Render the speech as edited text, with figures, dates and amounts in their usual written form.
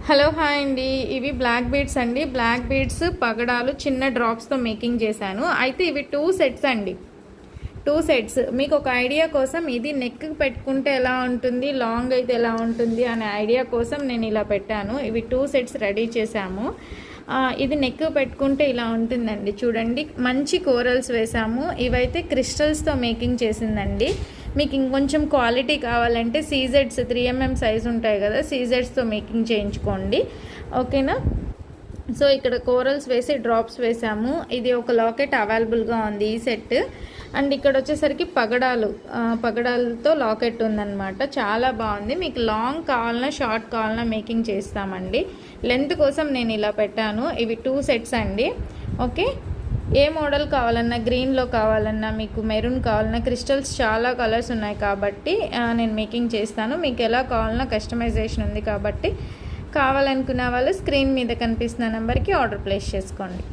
Hello hi అండి. ఇవి black beads అండి. బ్లాక్ బీడ్స్ పగడాలు చిన్న డ్రాప్స్తో మేకింగ్ చేశాను. అయితే ఇవి 2 సెట్స్ అండి. 2 సెట్స్ మీకు ఒక ఐడియా కోసం, ఇది నెక్కి పెట్టుకుంటే ఎలా ఉంటుంది, లాంగ్ అయితే ఎలా ఉంటుంది అనే ఐడియా కోసం నేను ఇలా పెట్టాను. ఇవి 2 సెట్స్ రెడీ చేశాము. ఇది నెక్ పెట్టుకుంటే ఇలా ఉంటుందండి. చూడండి, మంచి కోరల్స్ వేసాము. ఇవైతే క్రిస్టల్స్తో మేకింగ్ చేసిందండి. మీకు ఇంకొంచెం క్వాలిటీ కావాలంటే సీజెడ్స్ 3mm సైజ్ ఉంటాయి కదా, సీజెడ్స్తో మేకింగ్ చేయించుకోండి. ఓకేనా. సో ఇక్కడ కోరల్స్ వేసి డ్రాప్స్ వేసాము. ఇది ఒక లాకెట్ అవైలబుల్గా ఉంది ఈ సెట్. అండ్ ఇక్కడ వచ్చేసరికి పగడాలతో లాకెట్ ఉందన్నమాట. చాలా బాగుంది. మీకు లాంగ్ కావాలన్నా షార్ట్ కావాలన్నా మేకింగ్ చేస్తామండి. లెంత్ కోసం నేను ఇలా పెట్టాను. ఇవి 2 సెట్స్ అండి. ఓకే. ఏ మోడల్ కావాలన్నా, గ్రీన్లో కావాలన్నా, మీకు మెరూన్ కావాలన్నా, క్రిస్టల్స్ చాలా కలర్స్ ఉన్నాయి కాబట్టి నేను మేకింగ్ చేస్తాను. మీకు ఎలా కావాలన్నా కస్టమైజేషన్ ఉంది కాబట్టి కావాలనుకున్న వాళ్ళు స్క్రీన్ మీద కనిపిస్తున్న నెంబర్కి ఆర్డర్ ప్లేస్ చేసుకోండి.